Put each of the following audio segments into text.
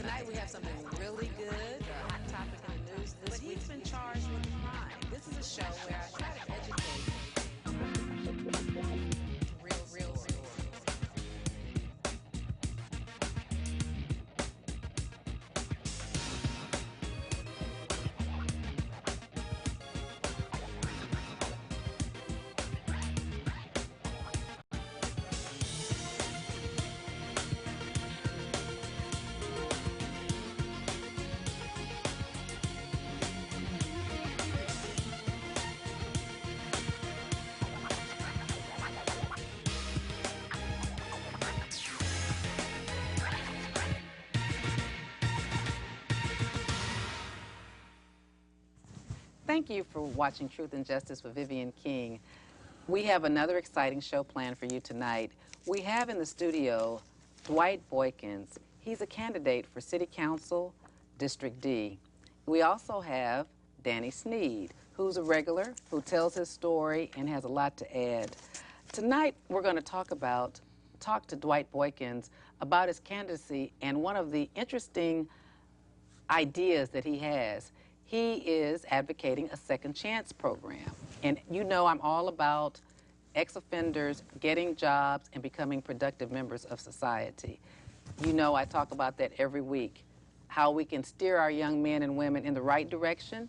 Tonight we have something really good, a hot topic in the news this week. But he's been charged with a crime. This is a show where I try to educate real stories. Thank you for watching Truth and Justice with Vivian King. We have another exciting show planned for you tonight. We have in the studio Dwight Boykins. He's a candidate for City Council, District D. We also have Danny Sneed, who's a regular, who tells his story and has a lot to add. Tonight, we're going to talk to Dwight Boykins about his candidacy and one of the interesting ideas that he has. He is advocating a second chance program. And you know I'm all about ex-offenders getting jobs and becoming productive members of society. You know I talk about that every week, how we can steer our young men and women in the right direction,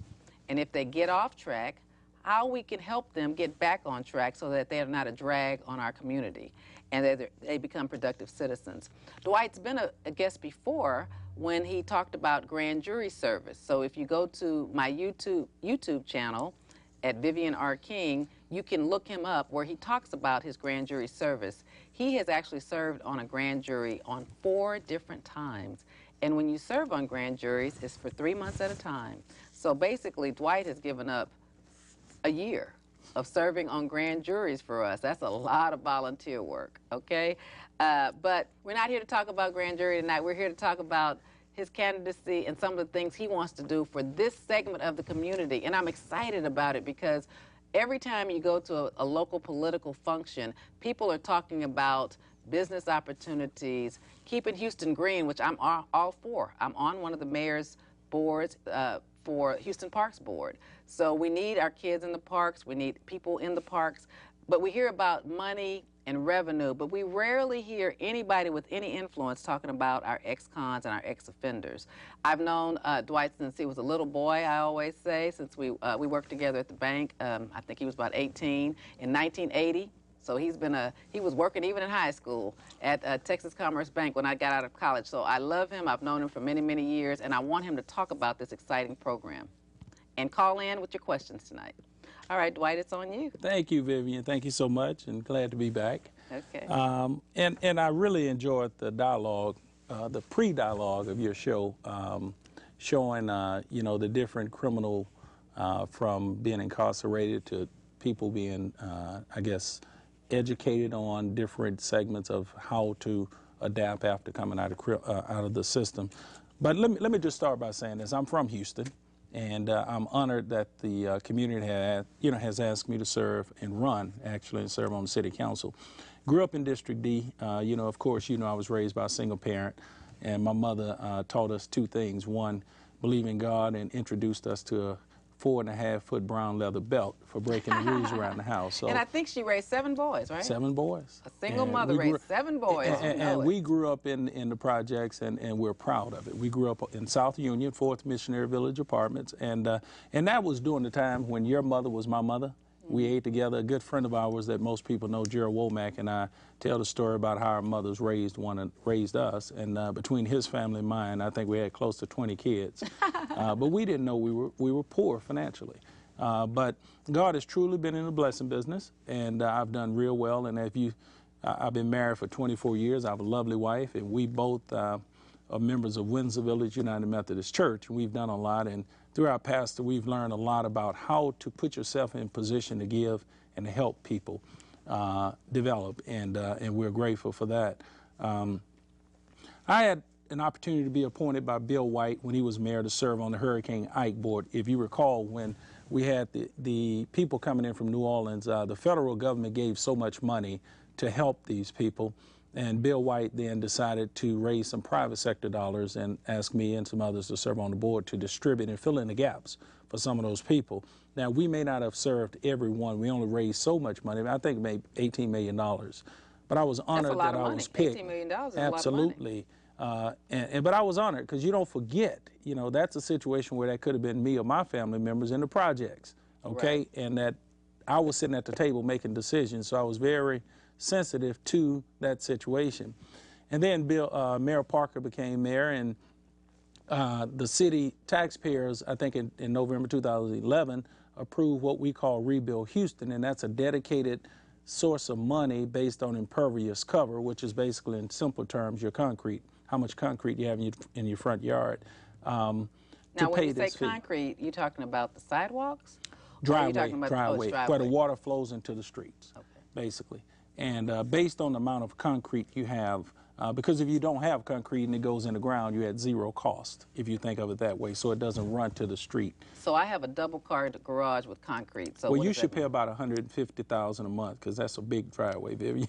and if they get off track, how we can help them get back on track so that they're not a drag on our community and that they become productive citizens. Dwight's been a guest before when he talked about grand jury service. So if you go to my YouTube channel at Vivian R. King, you can look him up where he talks about his grand jury service. He has actually served on a grand jury on 4 different times. And when you serve on grand juries, it's for 3 months at a time. So basically, Dwight has given up a year of serving on grand juries for us. That's a lot of volunteer work, okay? But we're not here to talk about grand jury tonight. We're here to talk about his candidacy and some of the things he wants to do for this segment of the community. And I'm excited about it because every time you go to a local political function, people are talking about business opportunities, keeping Houston green, which I'm all for. I'm on one of the mayor's boards for Houston Parks Board. So we need our kids in the parks, we need people in the parks, but we hear about money and revenue, but we rarely hear anybody with any influence talking about our ex-cons and our ex-offenders. I've known Dwight since he was a little boy, I always say, since we worked together at the bank. I think he was about 18 in 1980. So he was working even in high school at Texas Commerce Bank when I got out of college. So I love him. I've known him for many, many years, and I want him to talk about this exciting program. And call in with your questions tonight. All right, Dwight, it's on you. Thank you, Vivian. Thank you so much, and glad to be back. Okay. And I really enjoyed the dialogue, the pre-dialogue of your show, showing you know, the different criminal from being incarcerated to people being, I guess, educated on different segments of how to adapt after coming out of the system. But let me just start by saying this: I'm from Houston. And I'm honored that the community has asked me to serve and run, actually, and serve on the city council. Grew up in District D. Of course, I was raised by a single parent, and my mother taught us 2 things. One, believe in God, and introduced us to a 4.5-foot brown leather belt for breaking the rules around the house. So, and I think she raised 7 boys, right? 7 boys. A single mother raised 7 boys. And we grew up in the projects, and we're proud of it. We grew up in South Union, 4th Missionary Village Apartments, and that was during the time when your mother was my mother. We ate together. A good friend of ours that most people know, Gerald Womack, and I tell the story about how our mothers raised us. And between his family and mine, I think we had close to 20 kids. But we didn't know we were poor financially. But God has truly been in the blessing business, and I've done real well. And I've been married for 24 years. I have a lovely wife, and we both are members of Windsor Village United Methodist Church. We've done a lot, and through our pastor, we've learned a lot about how to put yourself in position to give and to help people develop, and we're grateful for that. I had an opportunity to be appointed by Bill White when he was mayor to serve on the Hurricane Ike board. If you recall, when we had the people coming in from New Orleans, the federal government gave so much money to help these people. And Bill White then decided to raise some private sector dollars and ask me and some others to serve on the board to distribute and fill in the gaps for some of those people. Now, we may not have served everyone. We only raised so much money. I think maybe $18 million. But I was honored that I was picked. $18 million is Absolutely. a lot of money. But I was honored because you don't forget, that's a situation where that could have been me or my family members in the projects, okay? Right. And that I was sitting at the table making decisions, so I was very sensitive to that situation. And then Mayor Parker became mayor, and the city taxpayers, I think in November 2011, approved what we call Rebuild Houston, and that's a dedicated source of money based on impervious cover, which is basically, in simple terms, your concrete, how much concrete you have in your front yard. Now, when you say concrete, you're talking about the sidewalks? Driveway, driveway, where the water flows into the streets, okay, basically. And based on the amount of concrete you have, because if you don't have concrete and it goes in the ground, you're at zero cost, if you think of it that way, so it doesn't run to the street. So I have a double-car garage with concrete. So well, you should pay about $150,000 a month, because that's a big driveway, Vivian.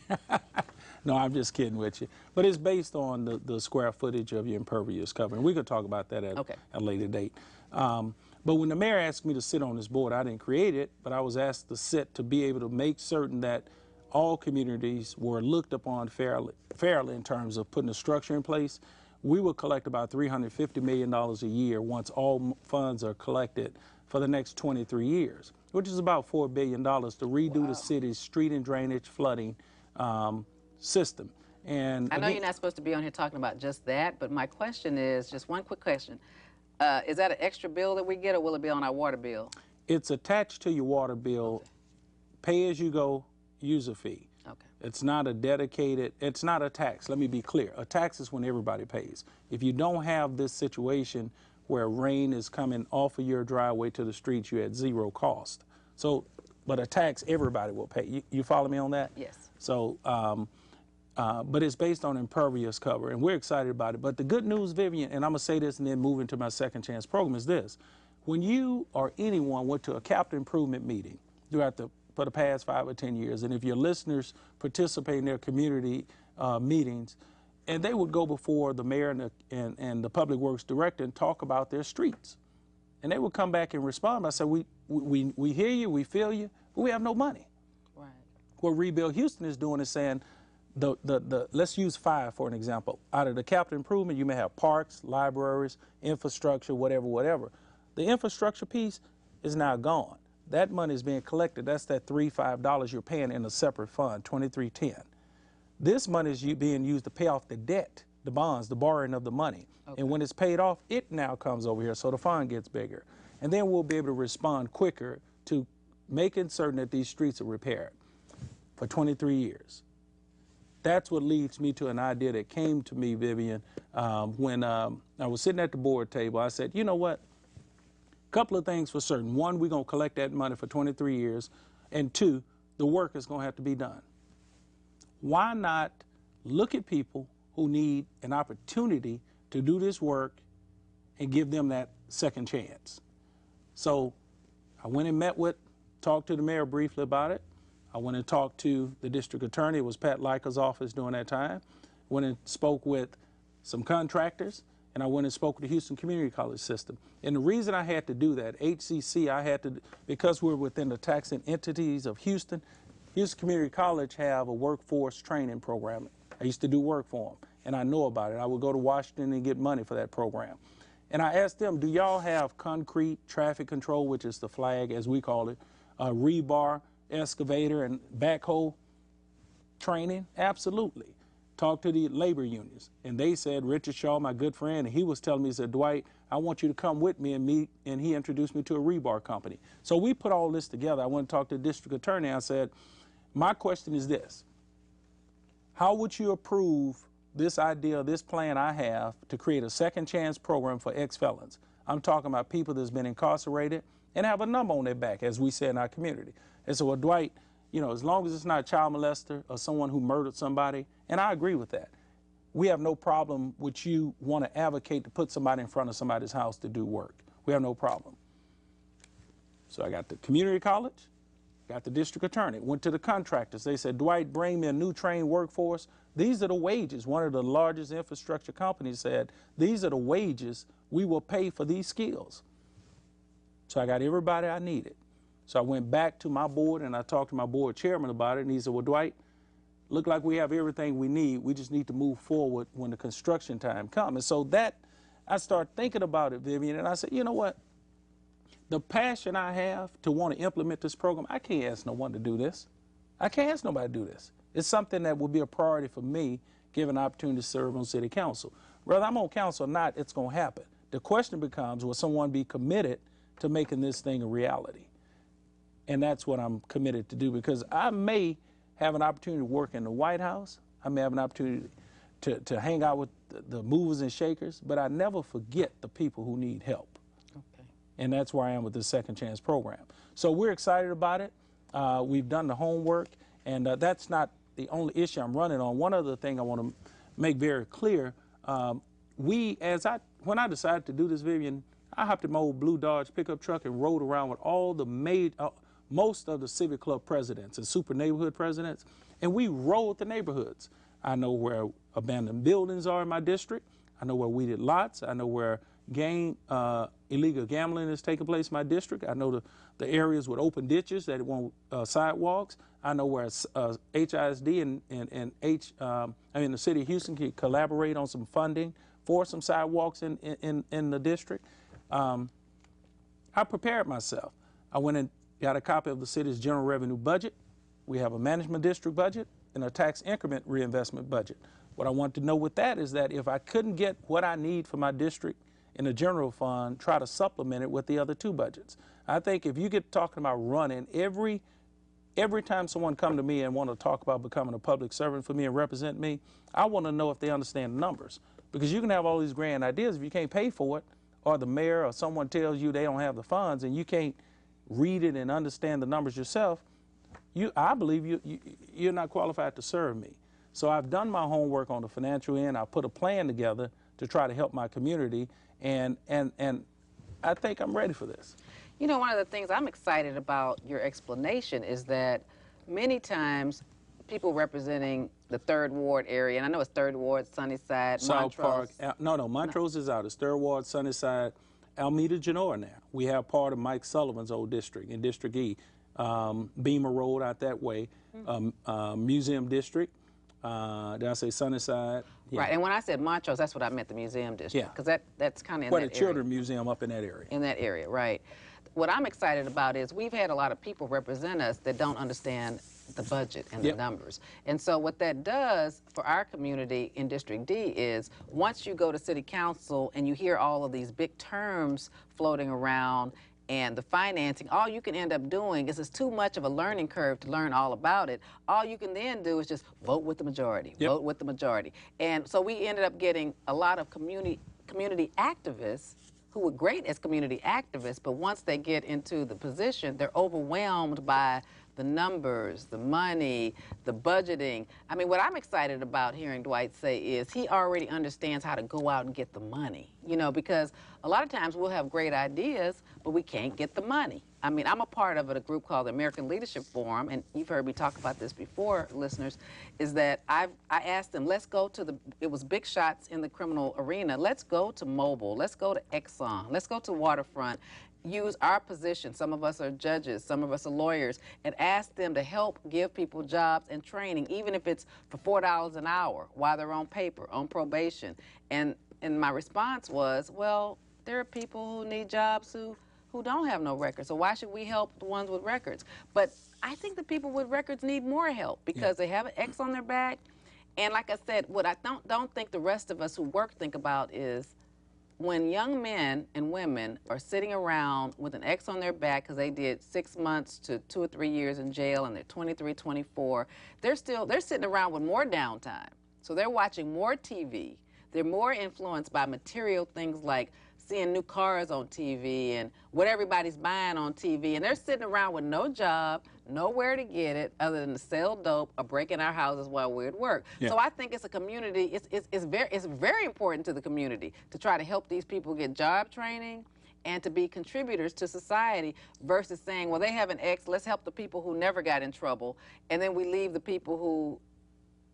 No, I'm just kidding with you. But it's based on the square footage of your impervious cover. And we could talk about that at a later date. But when the mayor asked me to sit on this board, I didn't create it, but I was asked to sit to be able to make certain that all communities were looked upon fairly in terms of putting a structure in place. We will collect about $350 million a year once all funds are collected for the next 23 years, which is about $4 billion to redo the city's street and drainage flooding system. And I know you're not supposed to be on here talking about just that, but my question is, just one quick question. Is that an extra bill that we get, or will it be on our water bill? It's attached to your water bill, pay as you go, user fee. Okay. It's not a dedicated, it's not a tax. Let me be clear. A tax is when everybody pays. If you don't have this situation where rain is coming off of your driveway to the streets, you're at zero cost. So, but a tax, everybody will pay. You follow me on that? Yes. So, but it's based on impervious cover, and we're excited about it. But the good news, Vivian, and I'm going to say this and then move into my second chance program, is this. When you or anyone went to a capital improvement meeting for the past 5 or 10 years, and if your listeners participate in their community meetings, and they would go before the mayor and the public works director and talk about their streets. And they would come back and respond by saying, we hear you, we feel you, but we have no money. Right. What Rebuild Houston is doing is saying, let's use 5 for an example. Out of the capital improvement, you may have parks, libraries, infrastructure, whatever. The infrastructure piece is now gone. That money is being collected. That's that $3-5 you're paying in a separate fund, 2310. This money is being used to pay off the debt, the bonds, the borrowing of the money. Okay. And when it's paid off, it now comes over here, so the fund gets bigger. And then we'll be able to respond quicker to making certain that these streets are repaired for 23 years. That's what leads me to an idea that came to me, Vivian, when I was sitting at the board table. I said, you know what? A couple of things for certain. One, we're going to collect that money for 23 years. And 2, the work is going to have to be done. Why not look at people who need an opportunity to do this work and give them that second chance? So I went and talked to the mayor briefly about it. I went and talked to the district attorney. It was Pat Leica's office during that time. Went and spoke with some contractors, and I went and spoke with the Houston Community College system. And the reason I had to do that, HCC, because we're within the taxing entities of Houston Community College have a workforce training program. I used to do work for them, and I know about it. I would go to Washington and get money for that program. And I asked them, do y'all have concrete traffic control, which is the flag, as we call it, rebar, excavator, and backhoe training? Absolutely. Talked to the labor unions, and they said, Richard Shaw, my good friend, and he was telling me, he said, Dwight, I want you to come with me and meet, and he introduced me to a rebar company. So we put all this together. I went and talked to the district attorney. I said, my question is this: how would you approve this idea, this plan I have to create a second chance program for ex-felons? I'm talking about people that's been incarcerated and have a number on their back, as we say in our community. And so, well, Dwight, as long as it's not a child molester or someone who murdered somebody, and I agree with that, we have no problem with you want to advocate to put somebody in front of somebody's house to do work. We have no problem. So I got the community college, got the district attorney, went to the contractors. They said, Dwight, bring me a new trained workforce. These are the wages. One of the largest infrastructure companies said, these are the wages we will pay for these skills. So I got everybody I needed. So I went back to my board and I talked to my board chairman about it, and he said, well, Dwight, look like we have everything we need. We just need to move forward when the construction time comes. And so that, I started thinking about it, Vivian, and I said, you know what? The passion I have to want to implement this program, I can't ask no one to do this. I can't ask nobody to do this. It's something that will be a priority for me, given the opportunity to serve on city council. Whether I'm on council or not, it's going to happen. The question becomes, will someone be committed to making this thing a reality? And that's what I'm committed to do, because I may have an opportunity to work in the White House. I may have an opportunity to hang out with the movers and shakers, but I never forget the people who need help. And that's where I am with the Second Chance program. So we're excited about it. We've done the homework, and that's not the only issue I'm running on. One other thing I want to make very clear, when I decided to do this, Vivian, I hopped in my old blue Dodge pickup truck and rode around with all the most of the Civic Club presidents and super neighborhood presidents, and we rode the neighborhoods. I know where abandoned buildings are in my district. I know where weeded lots. I know where illegal gambling is taking place in my district. I know the areas with open ditches that want sidewalks. I know where HISD and the city of Houston can collaborate on some funding for some sidewalks in the district. I prepared myself. I went and got a copy of the city's general revenue budget. We have a management district budget and a tax increment reinvestment budget. What I want to know with that is that if I couldn't get what I need for my district in the general fund, try to supplement it with the other two budgets. I think if you get talking about running, every time someone come to me and want to talk about becoming a public servant for me and represent me, I want to know if they understand the numbers. Because you can have all these grand ideas, if you can't pay for it, or the mayor or someone tells you they don't have the funds and you can't read it and understand the numbers yourself, I believe you're not qualified to serve me. So I've done my homework on the financial end. I put a plan together to try to help my community, and I think I'm ready for this. You know, one of the things I'm excited about your explanation is that many times people representing the 3rd Ward area, and I know it's 3rd Ward, Sunnyside, South Montrose. Park, no, Montrose is out. It's 3rd Ward, Sunnyside, Alameda, Genoa now. We have part of Mike Sullivan's old district in District E. Beamer Road out that way, Museum District. Did I say Sunnyside? Yeah. Right, and when I said Montrose, that's what I meant, the Museum District, because that's kind of in that area. The Children's Museum up in that area. In that area, right. What I'm excited about is we've had a lot of people represent us that don't understand the budget and the numbers. And so what that does for our community in District D is once you go to City Council and you hear all of these big terms floating around and the financing, all you can end up doing is it's too much of a learning curve to learn all about it. All you can then do is just vote with the majority, vote with the majority. And so we ended up getting a lot of community activists who were great as community activists, but once they get into the position, they're overwhelmed by the numbers, the money, the budgeting. I mean, what I'm excited about hearing Dwight say is he already understands how to go out and get the money, you know, because a lot of times we'll have great ideas, but we can't get the money. I mean, I'm a part of a group called the American Leadership Forum, and you've heard me talk about this before, listeners, is that I asked them, let's go to it was big shots in the criminal arena, let's go to Mobile, let's go to Exxon, let's go to Waterfront, use our position, some of us are judges, some of us are lawyers, and ask them to help give people jobs and training, even if it's for $4 an hour while they're on paper, on probation. And my response was, well, there are people who need jobs who don't have no records, so why should we help the ones with records? But I think the people with records need more help because they have an X on their back. And like I said, what I don't think the rest of us who work think about is when young men and women are sitting around with an X on their back because they did 6 months to 2 or 3 years in jail and they're 23, 24, they're sitting around with more downtime. So they're watching more TV. They're more influenced by material things like seeing new cars on TV and what everybody's buying on TV, and they're sitting around with no job, nowhere to get it other than to sell dope or break in our houses while we're at work. So I think it's a community, it's very important to the community to try to help these people get job training and to be contributors to society versus saying, well, they have an X, let's help the people who never got in trouble, and then we leave the people who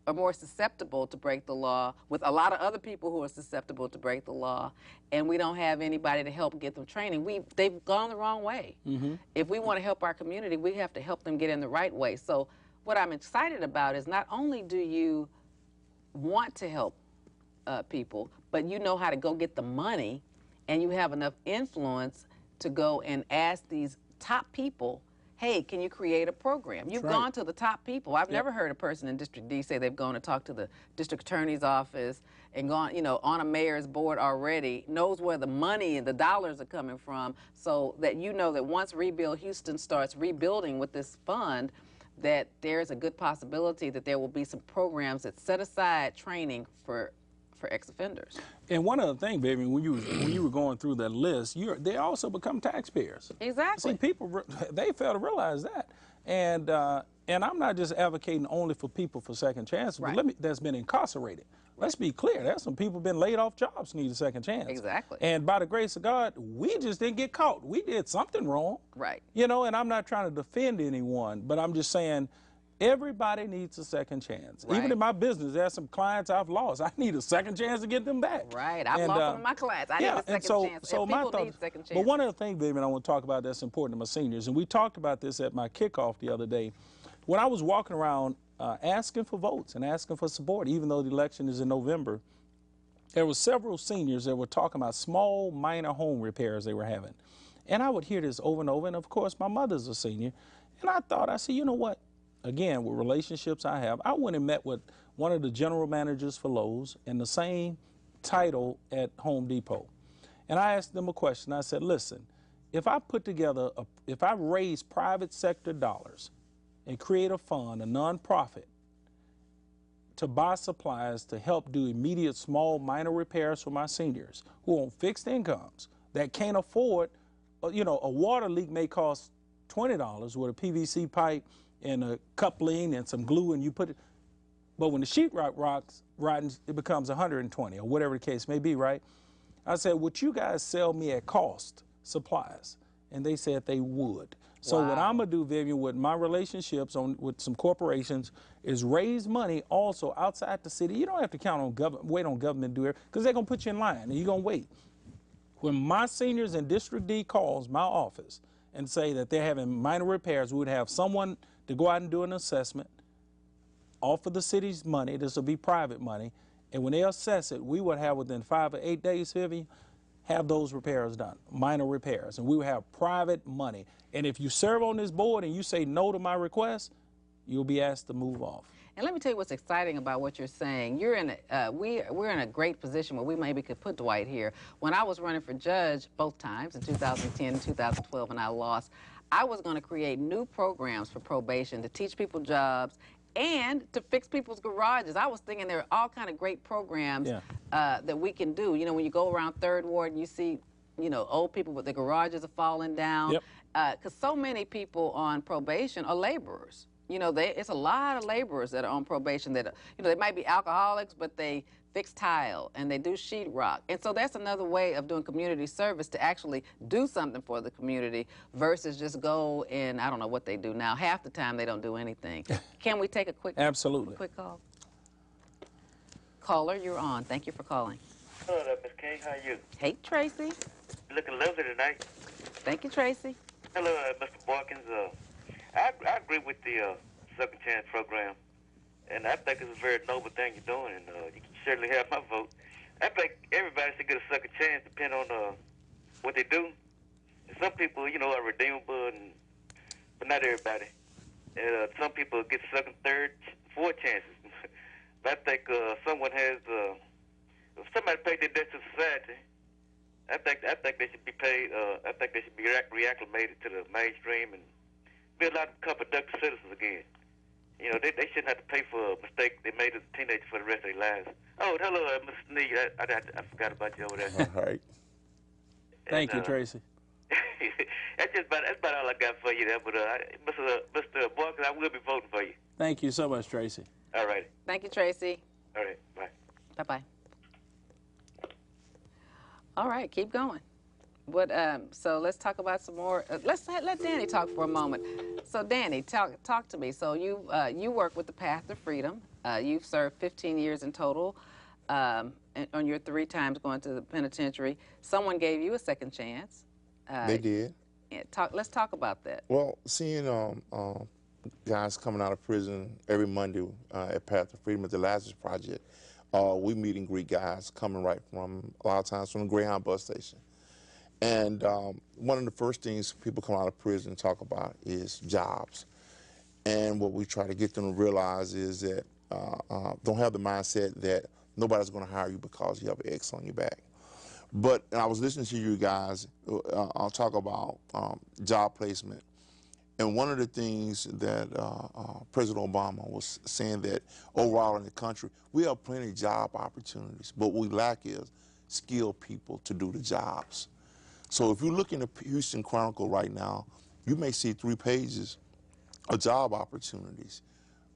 are more susceptible to break the law with a lot of other people who are susceptible to break the law, and we don't have anybody to help get them training. They've gone the wrong way. If we want to help our community, we have to help them get in the right way. So what I'm excited about is not only do you want to help people, but you know how to go get the money, and you have enough influence to go and ask these top people, hey, can you create a program? You've gone to the top people. I've never heard a person in District D say they've gone to talk to the district attorney's office and gone, you know, on a mayor's board already, knows where the money and the dollars are coming from, so that you know that once Rebuild Houston starts rebuilding with this fund, that there's a good possibility that there will be some programs that set aside training for ex-offenders. And one other thing, Vivian, when you were going through that list, they also become taxpayers. Exactly. See, people, they fail to realize that. And I'm not just advocating only for people for second chances, but that's been incarcerated. Let's be clear, there's some people been laid off jobs need a second chance. Exactly. And by the grace of God, we just didn't get caught. We did something wrong. Right. You know, and I'm not trying to defend anyone, but I'm just saying, everybody needs a second chance. Right. Even in my business, there's some clients I've lost. I need a second chance to get them back. Right. I've lost some of my clients. I need a second chance. So people need second chances. But one other thing, Vivian, I want to talk about that's important to my seniors, and we talked about this at my kickoff the other day. When I was walking around asking for votes and asking for support, even though the election is in November, there were several seniors that were talking about small, minor home repairs they were having. And I would hear this over and over, and of course, my mother's a senior. And I said, you know what? Again, with relationships I have, I went and met with one of the general managers for Lowe's in the same title at Home Depot. And I asked them a question. I said, listen, if I put together, if I raise private sector dollars and create a fund, a nonprofit, to buy supplies to help do immediate small minor repairs for my seniors who are on fixed incomes that can't afford, you know, a water leak may cost $20 with a PVC pipe and a coupling and some glue, and you put it, but when the sheetrock rottens, it becomes 120 or whatever the case may be, right? I said, would you guys sell me at cost supplies? And they said they would. So what I'm gonna do, Vivian, with my relationships with some corporations is raise money also outside the city. You don't have to count on wait on government to do it, because they're gonna put you in line and you're gonna wait. When my seniors in District D calls my office and say that they're having minor repairs, we would have someone to go out and do an assessment, offer the city's money, this will be private money, and when they assess it, we would have within 5 or 8 days, Vivian, have those repairs done, minor repairs, and we would have private money. And if you serve on this board and you say no to my request, you'll be asked to move off. And let me tell you what's exciting about what you're saying. You're in we're in a great position where we maybe could put Dwight here. When I was running for judge both times, in 2010 and 2012, and I lost, I was going to create new programs for probation to teach people jobs and to fix people's garages. I was thinking there are all kind of great programs that we can do. You know, when you go around 3rd Ward and you see, you know, old people with their garages are falling down. Because so many people on probation are laborers. You know, it's a lot of laborers that are on probation that, you know, they might be alcoholics, but they fix tile and they do sheetrock. And so that's another way of doing community service, to actually do something for the community versus just go and, I don't know what they do now. Half the time they don't do anything. Can we take a quick, quick call? Caller, you're on. Thank you for calling. Hello there, Miss King. How are you? Hey, Tracy. You looking lovely tonight. Thank you, Tracy. Hello, Mr. Boykins. I agree with the Second Chance program, and I think it's a very noble thing you're doing, and you can certainly have my vote. I think everybody should get a second chance, depending on what they do. And some people, you know, are redeemable, but not everybody. And some people get second, third, fourth chances. But I think someone has, if somebody paid their debt to society, I think they should be paid. I think they should be reacclimated to the mainstream and be allowed to become productive citizens again. You know, they shouldn't have to pay for a mistake they made as a teenager for the rest of their lives. Oh, hello, Mr. Sneed. I forgot about you over there. All right. Thank you, Tracy. That's about all I got for you there. But Mr. Boykins, I will be voting for you. Thank you so much, Tracy. All right. Thank you, Tracy. All right. Bye. Bye-bye. All right, keep going. But so let's talk about some more. Let Danny talk for a moment. So Danny, talk to me. So you work with the Path to Freedom. You've served 15 years in total. On your 3 times going to the penitentiary. Someone gave you a second chance. They did. Let's talk about that. Well, seeing guys coming out of prison every Monday at Path to Freedom at the Lazarus Project, we meet and greet guys coming right from, a lot of times, from the Greyhound bus station. And one of the first things people come out of prison and talk about is jobs. And what we try to get them to realize is that don't have the mindset that nobody's going to hire you because you have an X on your back. But I was listening to you guys. I'll talk about job placement. And one of the things that President Obama was saying that overall in the country, we have plenty of job opportunities, but what we lack is skilled people to do the jobs. So if you look in the Houston Chronicle right now, you may see 3 pages of job opportunities.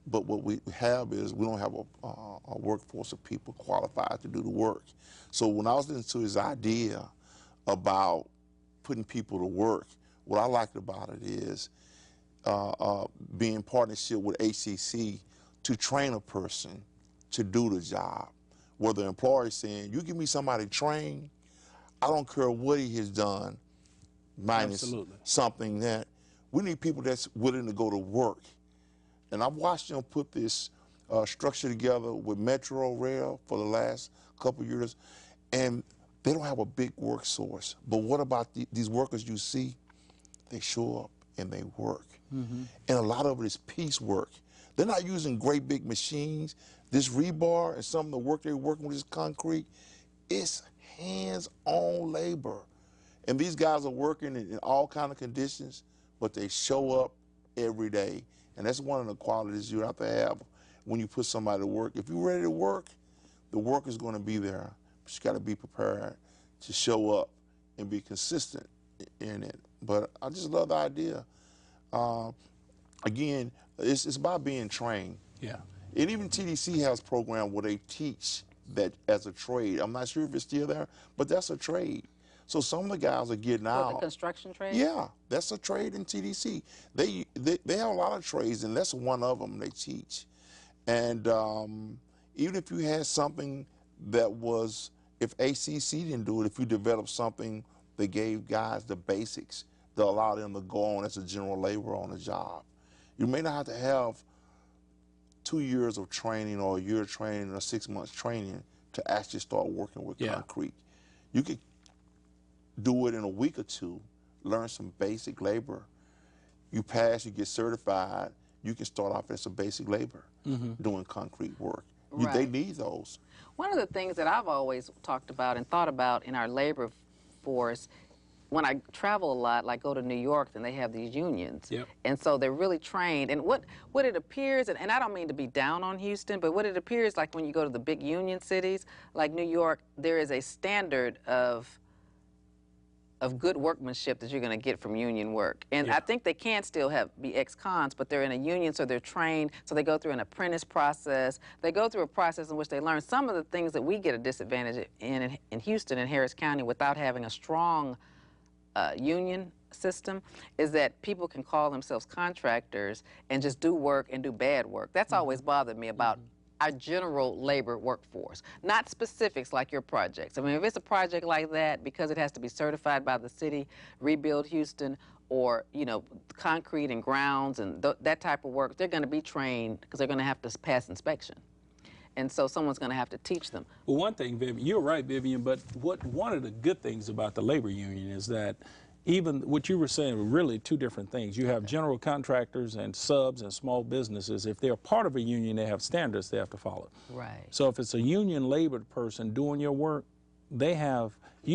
But what we have is we don't have a workforce of people qualified to do the work. So when I was listening to his idea about putting people to work, what I liked about it is being in partnership with HCC to train a person to do the job. Where the employer is saying, you give me somebody trained, I don't care what he has done, minus Absolutely. something that we need people that's willing to go to work. And I've watched them put this structure together with Metro Rail for the last couple of years, and they don't have a big work source. But what about these workers you see? They show up and they work. Mm-hmm. And a lot of it is piecework. They're not using great big machines. This rebar and some of the work they're working with is concrete. It's hands-on labor. And these guys are working in all kinds of conditions, but they show up every day. And that's one of the qualities you have to have when you put somebody to work. If you're ready to work, the work is going to be there. But you got to be prepared to show up and be consistent in it. But I just love the idea. Again, it's about being trained. Yeah. And even TDC has a program where they teach that as a trade. I'm not sure if it's still there, but that's a trade. So some of the guys are getting out. The construction trade? Yeah, that's a trade in TDC. They have a lot of trades, and that's one of them they teach. And even if you had something that was, if ACC didn't do it, if you developed something that gave guys the basics that allow them to go on as a general laborer on a job, you may not have to have 2 years of training or a year of training or 6 months training to actually start working with concrete. You could do it in a week or 2, learn some basic labor. You pass, you get certified, you can start off as a basic labor doing concrete work. Right. They need those. One of the things that I've always talked about and thought about in our labor force, when I travel a lot, like go to New York, then they have these unions. Yep. And so they're really trained. And what it appears, and I don't mean to be down on Houston, but what it appears like when you go to the big union cities, like New York, there is a standard of good workmanship that you're going to get from union work. And I think they can still be ex-cons, but they're in a union, so they're trained, so they go through an apprentice process. They go through a process in which they learn some of the things that we get a disadvantage in Houston and Harris County without having a strong union system, is that people can call themselves contractors and just do work and do bad work. That's always bothered me about our general labor workforce, not specifics like your projects. I mean, if it's a project like that, because it has to be certified by the city, Rebuild Houston, or, you know, concrete and grounds and that type of work, they're going to be trained because they're going to have to pass inspection. And so someone's going to have to teach them. Well, one thing, Vivian, you're right, Vivian, but one of the good things about the labor union is that even what you were saying were really 2 different things. You have general contractors and subs and small businesses. If they're part of a union, they have standards they have to follow. Right. So if it's a union labored person doing your work, you're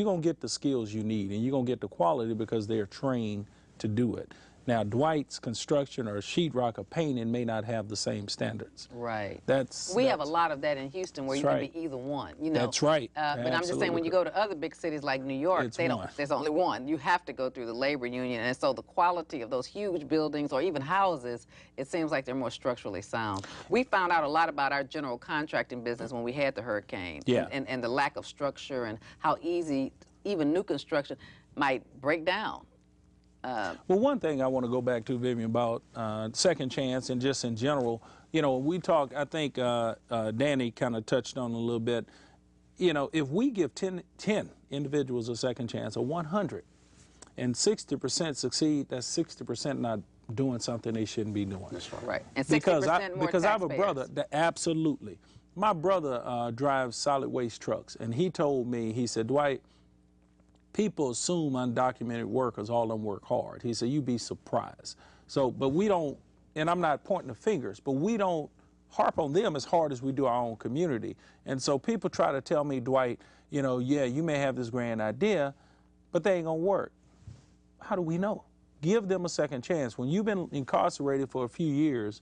going to get the skills you need and you're going to get the quality because they're trained to do it. Now, Dwight's construction or sheetrock or painting may not have the same standards. Right. We have a lot of that in Houston where you can be either one. You know. That's right. But I'm just saying when you go to other big cities like New York, there's only one. You have to go through the labor union. And so the quality of those huge buildings or even houses, it seems like they're more structurally sound. We found out a lot about our general contracting business when we had the hurricane. Yeah. And the lack of structure and how easy even new construction. might break down. Well, one thing I want to go back to, Vivian, about second chance and just in general, you know, we talk, I think Danny kind of touched on a little bit, you know, if we give 10 individuals a second chance, or 100, and 60% succeed, that's 60% not doing something they shouldn't be doing. That's right. Right. And 60% Because I have a taxpayers. brother that absolutely. My brother drives solid waste trucks, and he told me, he said, Dwight, people assume undocumented workers, all of them work hard. He said, you'd be surprised. So, but we don't, and I'm not pointing the fingers, but we don't harp on them as hard as we do our own community. And so people try to tell me, Dwight, you know, yeah, you may have this grand idea, but they ain't gonna work. How do we know? Give them a second chance. When you've been incarcerated for a few years,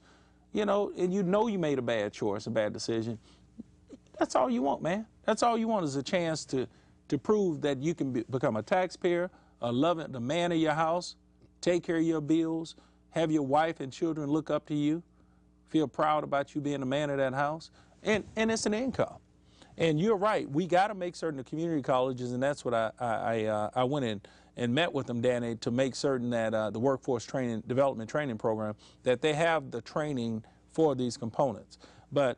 you know, and you know you made a bad choice, a bad decision, that's all you want, man. That's all you want is a chance to prove that you can become a taxpayer, the man of your house, take care of your bills, have your wife and children look up to you, feel proud about you being the man of that house, and it's an income. And you're right, we got to make certain the community colleges, and that's what I went in and met with them, Danny, to make certain that the workforce development training program, that they have the training for these components. But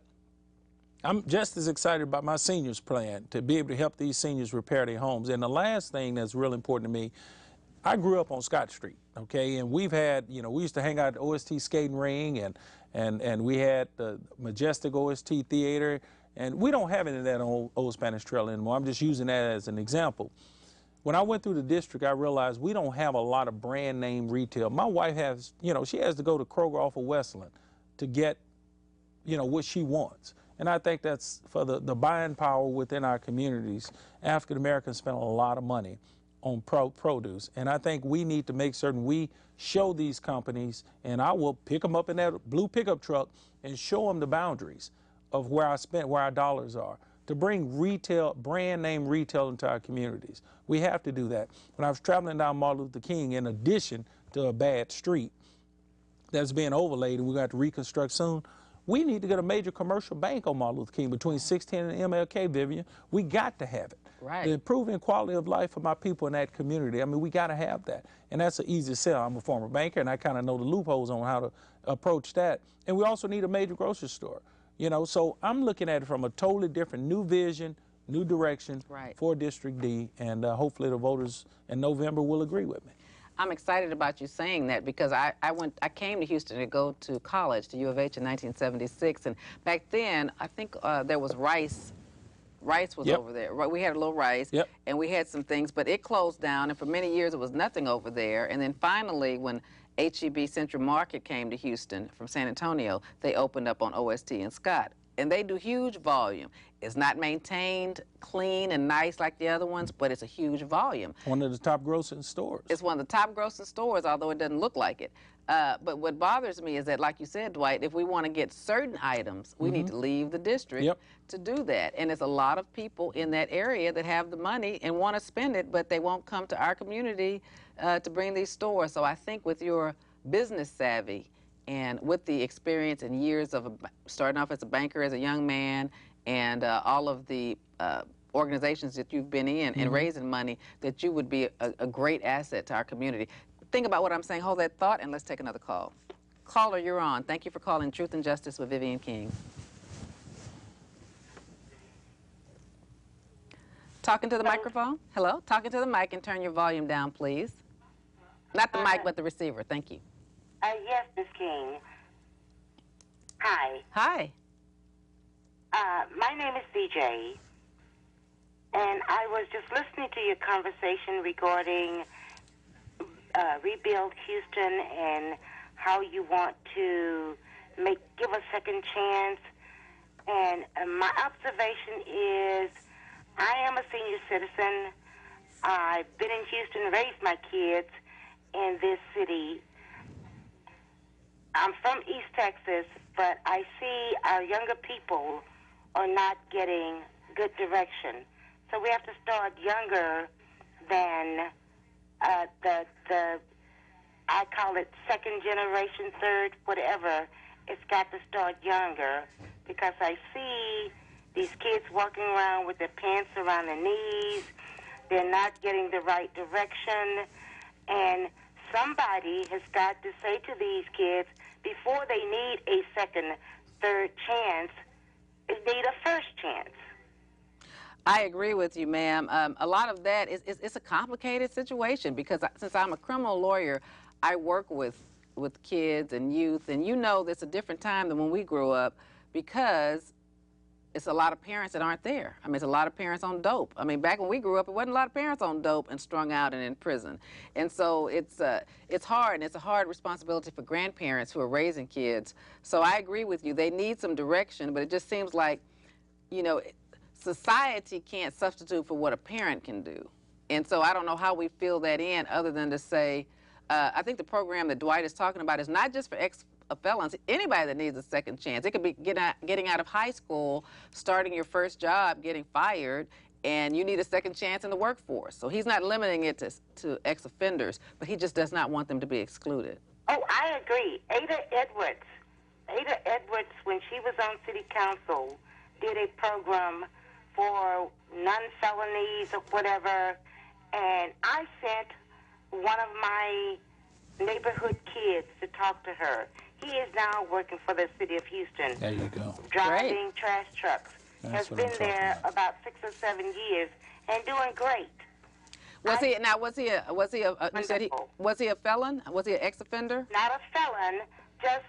I'm just as excited about my seniors plan to be able to help these seniors repair their homes. And the last thing that's really important to me, I grew up on Scott Street, okay, and we've had, you know, we used to hang out at the OST skating ring, and we had the Majestic OST Theater, and we don't have any of that on Old Spanish Trail anymore. I'm just using that as an example. When I went through the district, I realized we don't have a lot of brand name retail. My wife has, you know, she has to go to Kroger off of Westland to get, you know, what she wants. And I think that's for the buying power within our communities. African Americans spend a lot of money on produce. And I think we need to make certain we show these companies, and I will pick them up in that blue pickup truck and show them the boundaries of where our dollars are, to bring retail, brand name retail into our communities. We have to do that. When I was traveling down Martin Luther King, in addition to a bad street that's being overlaid and we're going to have to reconstruct soon, we need to get a major commercial bank on Martin Luther King between 16 and MLK, Vivian. We got to have it. Right. The improving quality of life for my people in that community, I mean, we got to have that. And that's an easy sell. I'm a former banker, and I kind of know the loopholes on how to approach that. And we also need a major grocery store. You know, so I'm looking at it from a totally different new vision, new direction for District D, and hopefully the voters in November will agree with me. I'm excited about you saying that because I came to Houston to go to college, to U of H in 1976, and back then I think there was Rice. Rice was over there. We had a little Rice, and we had some things, but it closed down, and for many years it was nothing over there. And then finally, when HEB Central Market came to Houston from San Antonio, they opened up on OST and Scott. And they do huge volume. It's not maintained clean and nice like the other ones, but it's a huge volume. One of the top grossing stores. It's one of the top grossing stores, although it doesn't look like it. But what bothers me is that, like you said, Dwight, if we want to get certain items, we need to leave the district to do that. And there's a lot of people in that area that have the money and want to spend it, but they won't come to our community to bring these stores. So I think with your business savvy and with the experience and years of starting off as a banker as a young man and all of the organizations that you've been in and raising money, that you would be a great asset to our community. Think about what I'm saying. Hold that thought, and let's take another call. Caller, you're on. Thank you for calling Truth and Justice with Vivian King. Talking to the microphone? Hello? Talking to the mic, and turn your volume down, please. Not the mic, but the receiver. Thank you. Yes, Ms. King. Hi. Hi. My name is CJ, and I was just listening to your conversation regarding Rebuild Houston and how you want to give a second chance. And my observation is I am a senior citizen. I've been in Houston, raised my kids in this city. I'm from East Texas, but I see our younger people are not getting good direction. So we have to start younger than the I call it second generation, third, whatever. It's got to start younger because I see these kids walking around with their pants around their knees. They're not getting the right direction. And somebody has got to say to these kids, before they need a second, third chance, they need a first chance. I agree with you, ma'am. A lot of that it's a complicated situation because since I'm a criminal lawyer, I work with kids and youth, and you know it's a different time than when we grew up because it's a lot of parents that aren't there. I mean, it's a lot of parents on dope. I mean, back when we grew up, it wasn't a lot of parents on dope and strung out and in prison. And so it's hard, and it's a hard responsibility for grandparents who are raising kids. So I agree with you. They need some direction, but it just seems like, you know, society can't substitute for what a parent can do. And so I don't know how we fill that in other than to say, I think the program that Dwight is talking about is not just for felons, anybody that needs a second chance. It could be getting out of high school, starting your first job, getting fired, and you need a second chance in the workforce. So he's not limiting it to ex-offenders, but he just does not want them to be excluded. Oh, I agree. Ada Edwards, when she was on city council, did a program for non-felonies or whatever, and I sent one of my neighborhood kids to talk to her. He is now working for the city of Houston. There you go. Driving Great. trash trucks. That's Has what I'm been talking there about 6 or 7 years and doing great. Was he you said was he a felon? Was he an ex-offender? Not a felon, just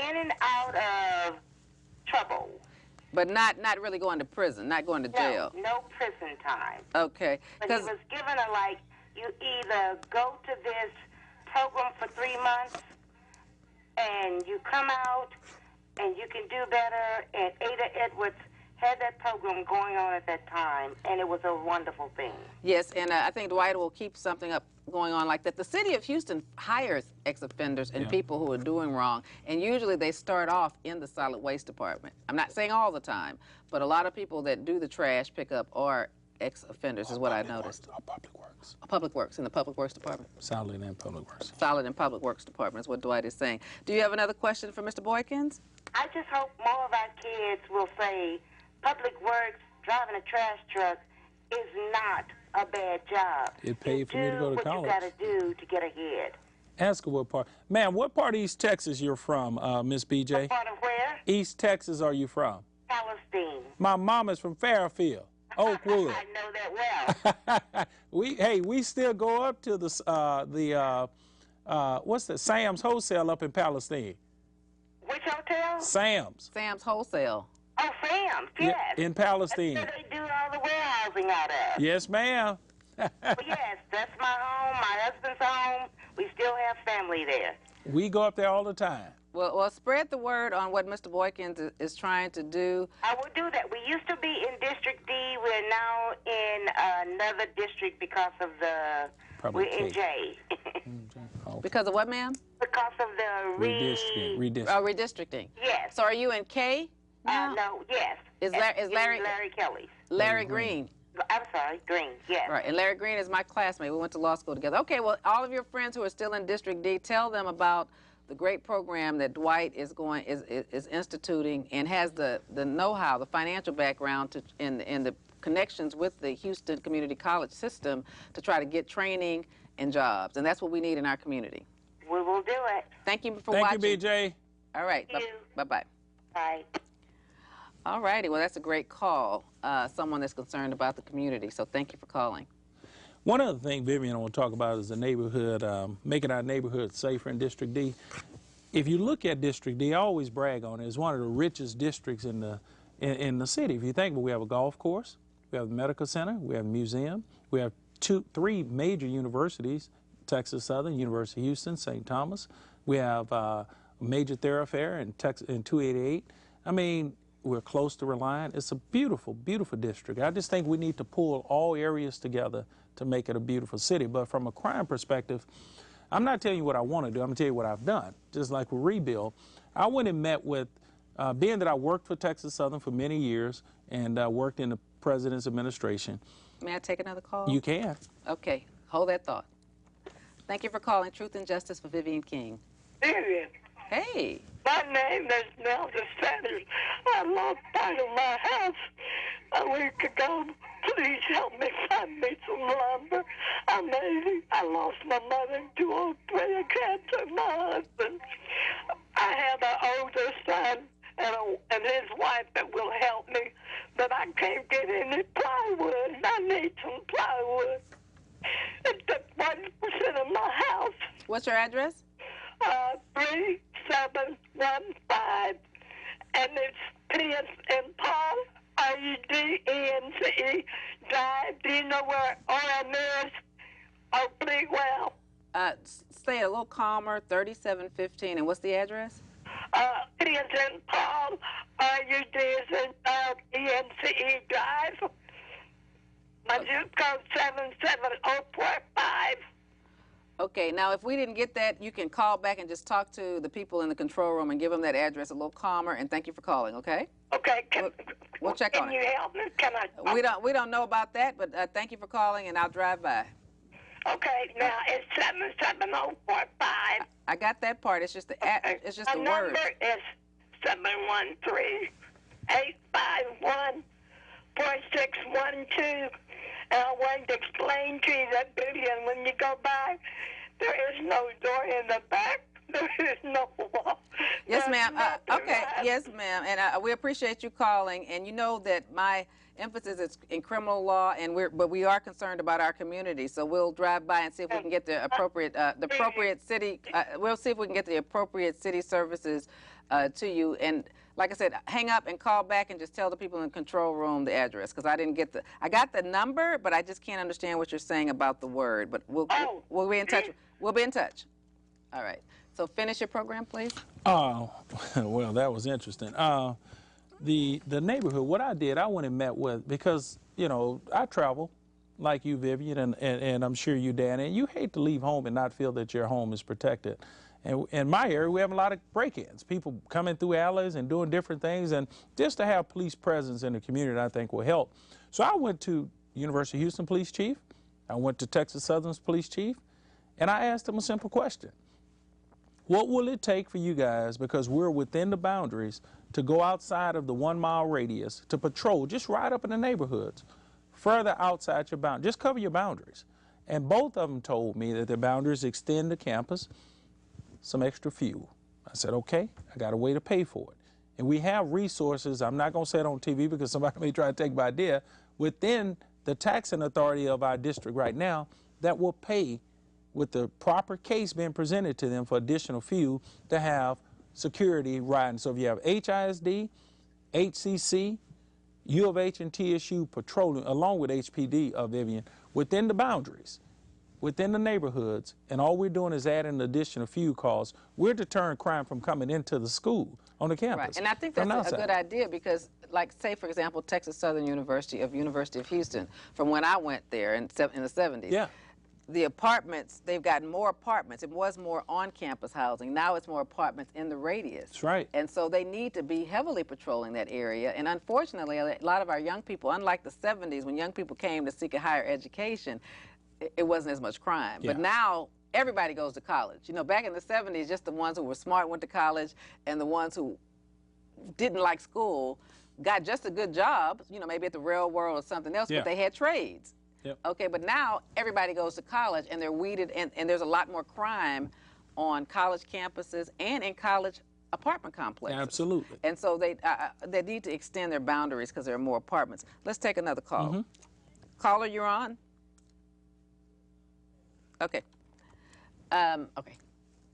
in and out of trouble. But not really going to prison, not going to jail. No prison time. Okay. But he was given you either go to this program for 3 months and you come out and you can do better. And Ada Edwards had that program going on at that time, and it was a wonderful thing. Yes, and I think Dwight will keep something up going on like that. The city of Houston hires ex-offenders and people who are doing wrong, and usually they start off in the solid waste department. I'm not saying all the time, but a lot of people that do the trash pickup are ex-offenders, is what I noticed. Public Works. Public Works, in the Public Works Department. Solid and Public Works. Solid and Public Works Department is what Dwight is saying. Do you have another question for Mr. Boykins? I just hope more of our kids will say Public Works, driving a trash truck, is not a bad job. It paid for me to go to college. Do what you got to do to get ahead. Ask her what part. Ma'am, what part of East Texas you're from, Miss BJ? What part of where? East Texas are you from? Palestine. My mom is from Fairfield, Oakwood. I know that well. we still go up to what's that? Sam's Wholesale up in Palestine. Which hotel? Sam's. Sam's Wholesale. Oh, Sam's, yes. Yeah, in Palestine. That's where they do all the warehousing out of. Yes, ma'am. Well, yes, that's my home, my husband's home. We still have family there. We go up there all the time. Well, spread the word on what Mr. Boykins is trying to do. I will do that. We used to be in District D. We're now in another district because of Probably we're in J. Because of what, ma'am? Because of the Redistricting. Oh, redistricting. Yes. So are you in K? No, yes. Is Larry Kelly's? Larry Green. I'm sorry, Green, yes. Right, and Larry Green is my classmate. We went to law school together. Okay, well, all of your friends who are still in District D, tell them about the great program that Dwight is instituting and has the know-how, the financial background in the connections with the Houston Community College system to try to get training and jobs. And that's what we need in our community. We will do it. Thank you for watching. Thank you, BJ. All right. Thank you. Bye-bye. Bye. All righty. Well, that's a great call. Someone that's concerned about the community. So thank you for calling. One other thing, Vivian, I want to talk about is the neighborhood, making our neighborhood safer in District D. If you look at District D, I always brag on it. It's one of the richest districts in the city. If you think, we have a golf course, we have a medical center, we have a museum, we have three major universities, Texas Southern, University of Houston, St. Thomas. We have a major thoroughfare in 288. I mean, we're close to Reliant. It's a beautiful, beautiful district. I just think we need to pull all areas together to make it a beautiful city. But from a crime perspective, I'm not telling you what I want to do. I'm going to tell you what I've done. Just like with Rebuild, I went and met with, being that I worked for Texas Southern for many years and worked in the president's administration. May I take another call? You can. Okay. Hold that thought. Thank you for calling Truth and Justice for Vivian King. Vivian. Hey. My name is Nelda Sanders. I lost part of my house. a week ago. Please help me find me some lumber. I'm 80. I lost my mother in 203 of cancer, my husband. I have an older son and his wife that will help me, but I can't get any plywood. I need some plywood. It took 1% of my house. What's your address? 3715, and it's P.S. and Paul, R-U-D-E-N-C-E, Drive. Do you know where RM is? Oh, pretty well. Say it a little calmer, 3715, and what's the address? P.S. and Paul, R-U-D-E-N-C-E, Drive. My zip code 77045. Okay, now if we didn't get that, you can call back and just talk to the people in the control room and give them that address a little calmer, and thank you for calling, okay? Okay, We'll check on it. Can you help me? Can I? We don't know about that, but thank you for calling, and I'll drive by. Okay, now it's 77045. I got that part. It's just the it's just the My word. number is 713-851-4612. And I wanted to explain to you that, Vivian, when you go by, there is no door in the back. There is no wall. Yes, ma'am. Okay, yes, ma'am. And we appreciate you calling. And you know that my emphasis is in criminal law, and but we are concerned about our community. So we'll drive by and see if we can get the appropriate city. We'll see if we can get the appropriate city services to you. And like I said, hang up and call back and just tell the people in the control room the address, because I didn't get I got the number, but I just can't understand what you're saying about the word. But we'll be in touch. We'll be in touch. All right. So finish your program, please. Well, that was interesting. The neighborhood, what I did, I went and met with, because, you know, I travel like you, Vivian, and I'm sure you, Dan, and you hate to leave home and not feel that your home is protected. And in my area, we have a lot of break-ins, people coming through alleys and doing different things, and just to have police presence in the community, I think, will help. So I went to University of Houston Police Chief, I went to Texas Southern's Police Chief, and I asked them a simple question. What will it take for you guys, because we're within the boundaries, to go outside of the 1 mile radius to patrol, just ride up in the neighborhoods, further outside your boundaries, just cover your boundaries. And both of them told me that their boundaries extend to campus, some extra fuel. I said, okay, I got a way to pay for it. And we have resources, I'm not gonna say it on TV because somebody may try to take my idea, within the taxing authority of our district right now that will pay, with the proper case being presented to them, for additional fuel to have security riding. So if you have HISD, HCC, U of H and TSU patrolling, along with HPD, Vivian, within the boundaries, within the neighborhoods, and all we're doing is adding additional fuel costs, we're deterring crime from coming into the school on the campus. Right, and I think that's a good idea, because, like, say, for example, Texas Southern University of Houston, from when I went there in the 70s, yeah, the apartments, they've gotten more apartments. It was more on-campus housing. Now it's more apartments in the radius. That's right. And so they need to be heavily patrolling that area. And unfortunately, a lot of our young people, unlike the 70s, when young people came to seek a higher education, it wasn't as much crime. Yeah. But now everybody goes to college. You know, back in the 70s, just the ones who were smart went to college, and the ones who didn't like school got just a good job, you know, maybe at the railroad or something else, yeah, but they had trades. Yep. Okay, but now everybody goes to college, and they're weeded, and there's a lot more crime on college campuses and in college apartment complexes. Absolutely. And so they need to extend their boundaries because there are more apartments. Let's take another call. Mm-hmm. Caller, you're on. Okay. Okay.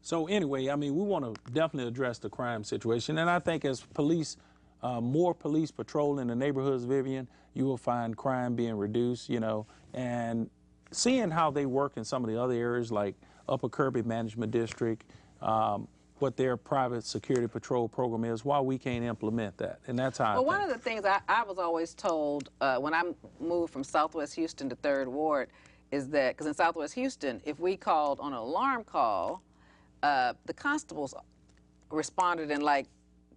So anyway, I mean, we want to definitely address the crime situation, and I think as police, more police patrol in the neighborhoods, Vivian, you will find crime being reduced, you know, and seeing how they work in some of the other areas like Upper Kirby Management District, what their private security patrol program is, why we can't implement that. And that's how one of the things I was always told when I moved from Southwest Houston to 3rd Ward is that, because in Southwest Houston, if we called on an alarm call, the constables responded in like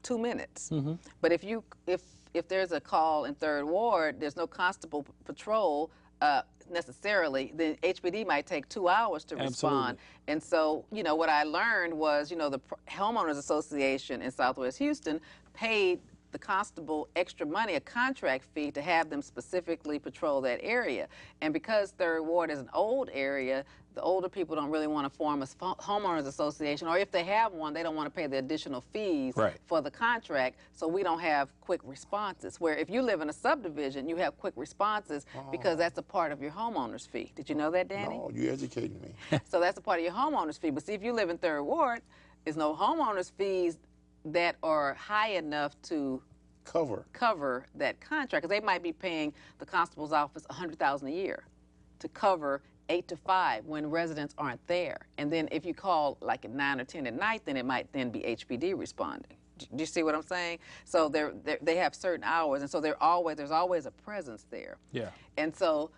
2 minutes. Mm-hmm. But if there's a call in 3rd Ward, there's no constable patrol necessarily, then HPD might take 2 hours to respond. And so, you know, what I learned was, you know, the Homeowners Association in Southwest Houston paid the constable extra money, a contract fee, to have them specifically patrol that area. And because Third Ward is an old area, the older people don't really want to form a homeowners association, or if they have one, they don't want to pay the additional fees for the contract, so we don't have quick responses. Where if you live in a subdivision, you have quick responses because that's a part of your homeowner's fee. Did you know that, Danny? No, you're educating me. So that's a part of your homeowner's fee. But see, if you live in Third Ward, there's no homeowner's fees that are high enough to cover that contract, because they might be paying the constable's office $100,000 a year to cover 8 to 5 when residents aren't there. And then if you call like at 9 or 10 at night, then it might then be HPD responding. Do you see what I'm saying? So they have certain hours, and so there's always a presence there. Yeah. And so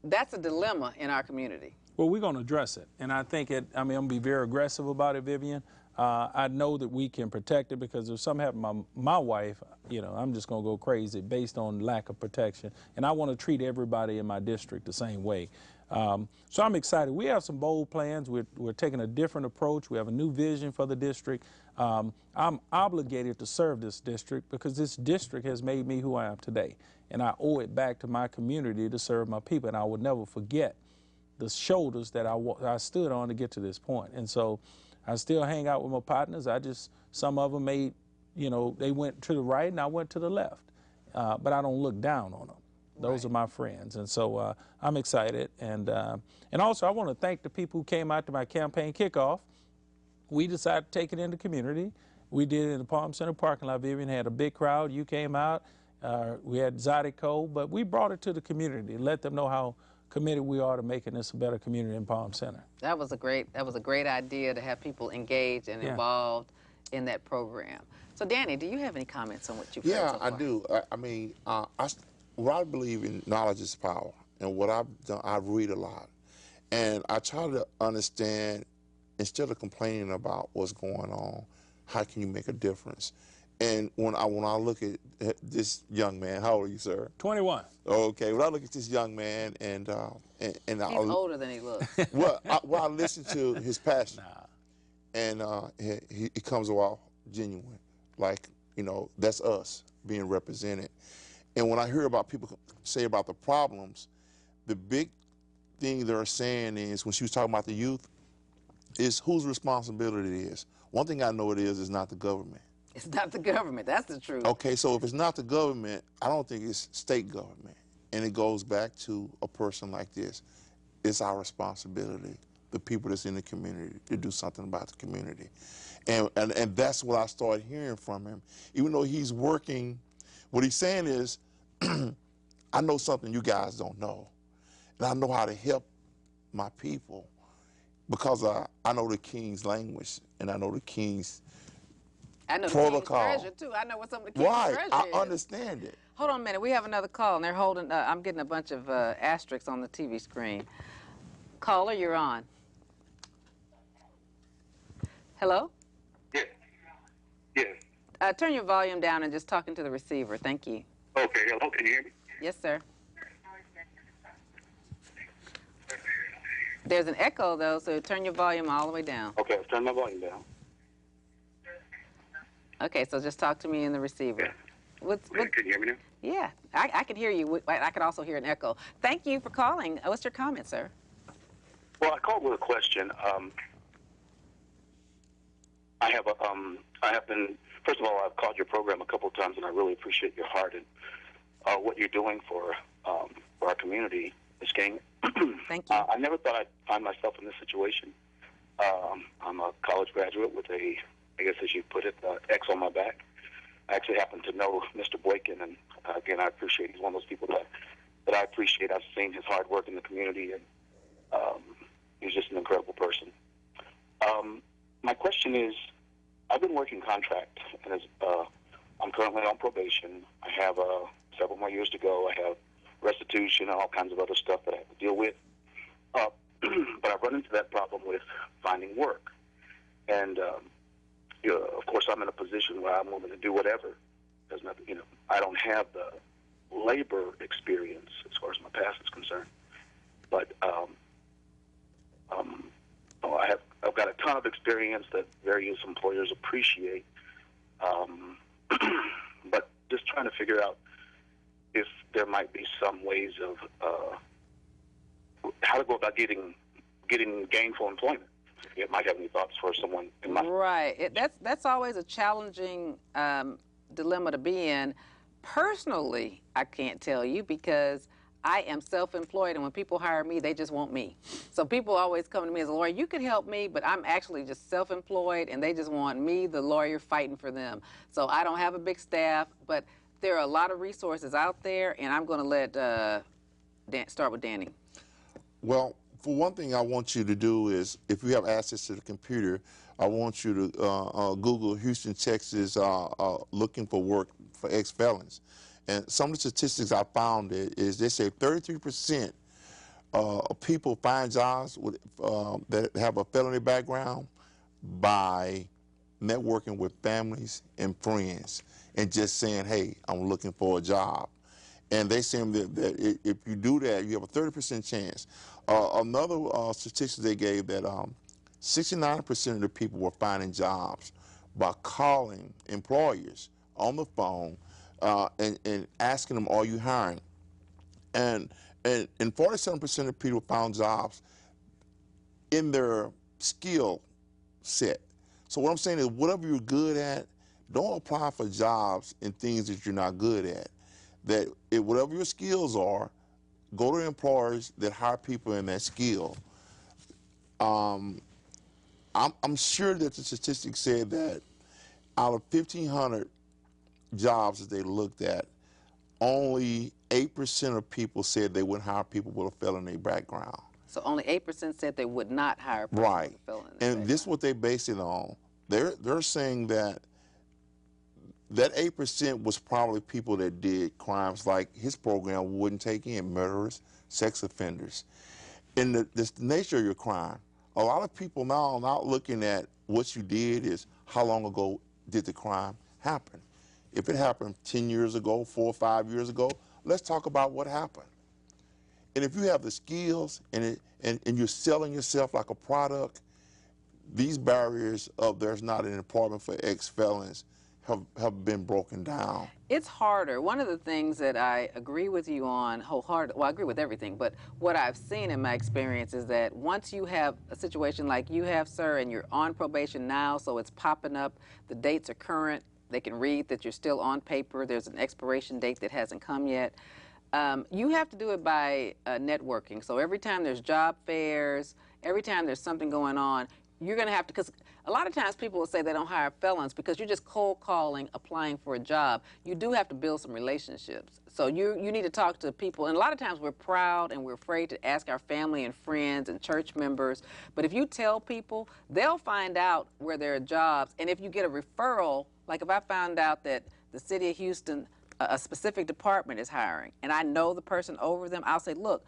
that's a dilemma in our community. Well, we're going to address it, and I think I'm going to be very aggressive about it, Vivian. I know that we can protect it, because if something happened to my wife, I'm just going to go crazy based on lack of protection. And I want to treat everybody in my district the same way. So I'm excited. We have some bold plans. We're taking a different approach. We have a new vision for the district. I'm obligated to serve this district because this district has made me who I am today. And I owe it back to my community to serve my people. And I will never forget the shoulders that I stood on to get to this point. And so I still hang out with my partners. Some of them made, they went to the right and I went to the left. But I don't look down on them. Those are my friends. And so I'm excited. And also I want to thank the people who came out to my campaign kickoff. We decided to take it in the community. We did it in the Palm Center parking lot. Vivian had a big crowd. You came out. We had Zydeco, but we brought it to the community, let them know how committed we are to making this a better community in Palm Center. That was a great idea to have people engaged and involved in that program. So Danny, do you have any comments on what you've heard so far? I do. What I believe in, knowledge is power, and what I've done, I read a lot, and I try to understand, instead of complaining about what's going on, how can you make a difference? And when I look at this young man, how old are you, sir? 21. Okay, when I look at this young man, and he's older than he looks. Well, I listen to his passion, and he comes off genuine, like that's us being represented. And when I hear about people say about the problems, the big thing they're saying is, when she was talking about the youth, is whose responsibility it is. One thing I know it is not the government. It's not the government. That's the truth. Okay, so if it's not the government, I don't think it's state government. And it goes back to a person like this. It's our responsibility, the people that's in the community, to do something about the community. And that's what I started hearing from him. Even though he's working, what he's saying is, I know something you guys don't know. And I know how to help my people because I know the King's language, and I know the King's protocol. I know the King's treasure, too. I know what some of the King's treasure is. I understand it. Hold on a minute. We have another call, and they're holding, I'm getting a bunch of asterisks on the TV screen. Caller, you're on. Hello? Yes. Yes. Turn your volume down and just talk into the receiver. Thank you. Okay, hello, can you hear me? Yes, sir. There's an echo, though, so turn your volume all the way down. Okay, I've turned my volume down. Okay, so just talk to me in the receiver. Yeah. Can you hear me now? Yeah, I can hear you. I can also hear an echo. Thank you for calling. What's your comment, sir? Well, I called with a question. I have been, first of all, I've called your program a couple of times, and I really appreciate your heart and what you're doing for our community, Ms. King. Thank you. I never thought I'd find myself in this situation. I'm a college graduate with a, I guess as you put it, X on my back. I actually happen to know Mr. Boykin, and again, I appreciate, he's one of those people that I appreciate. I've seen his hard work in the community, and he's just an incredible person. My question is, I've been working contract, and I'm currently on probation. I have several more years to go. I have restitution and all kinds of other stuff that I have to deal with. But I've run into that problem with finding work. And, of course, I'm in a position where I'm willing to do whatever. There's nothing, I don't have the labor experience as far as my past is concerned. But I've got a ton of experience that various employers appreciate. But trying to figure out if there might be some ways of how to go about getting gainful employment. You might have any thoughts for someone in my... Right. That's always a challenging dilemma to be in. Personally, I can't tell you because I am self-employed, and when people hire me, they just want me. So people always come to me as a lawyer, you can help me, but I'm actually just self-employed, and they just want me, the lawyer, fighting for them. So I don't have a big staff, but there are a lot of resources out there, and I'm going to let start with Danny. Well, for one thing I want you to do is, if you have access to the computer, I want you to Google Houston, Texas, looking for work for ex-felons. And some of the statistics I found is they say 33% of people find jobs with, that have a felony background by networking with families and friends and just saying, hey, I'm looking for a job. And they say that if you do that, you have a 30% chance. Another statistic they gave that 69% of the people were finding jobs by calling employers on the phone and asking them, are you hiring? And 47% of people found jobs in their skill set. So what I'm saying is, whatever you're good at, don't apply for jobs in things that you're not good at. That whatever your skills are, go to employers that hire people in that skill. I'm sure that the statistics said that out of 1,500 jobs that they looked at, only 8% of people said they wouldn't hire people with a felony background. So only 8% said they would not hire people right. with a felony And background. this is what they base it on. They're saying that 8% was probably people that did crimes like his program wouldn't take in, murderers, sex offenders. In the nature of your crime, a lot of people now are not looking at what you did is how long ago did the crime happen. If it happened 10 years ago, 4 or 5 years ago, let's talk about what happened. And if you have the skills and you're selling yourself like a product, these barriers of there's not an employment for ex-felons have been broken down. It's harder. One of the things that I agree with you on wholeheartedly, well, I agree with everything, but what I've seen in my experience is that once you have a situation like you have, sir, and you're on probation now, so it's popping up, the dates are current, they can read that you're still on paper, there's an expiration date that hasn't come yet. You have to do it by networking. So every time there's job fairs, every time there's something going on, you're going to have to, because a lot of times people will say they don't hire felons because you're just cold calling, applying for a job. You do have to build some relationships. So you need to talk to people. And a lot of times we're proud and we're afraid to ask our family and friends and church members. But if you tell people, they'll find out where there are jobs. And if you get a referral, like if I found out that the city of Houston, a specific department is hiring, and I know the person over them, I'll say, look,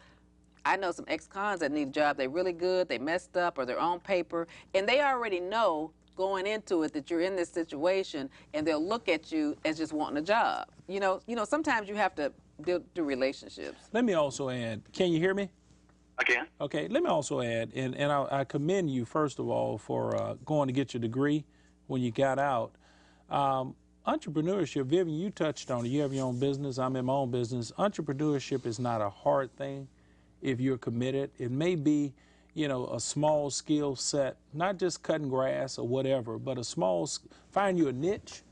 I know some ex-cons that need a job. They're really good. They messed up or they're on paper. And they already know going into it that you're in this situation, and they'll look at you as just wanting a job. You know, sometimes you have to do relationships. Let me also add, can you hear me? I can. Okay, let me also add, and I commend you, first of all, for going to get your degree when you got out. Entrepreneurship, Vivian, you touched on it. You have your own business. I'm in my own business. Entrepreneurship is not a hard thing if you're committed. It may be, you know, a small skill set, not just cutting grass or whatever, but find you a niche,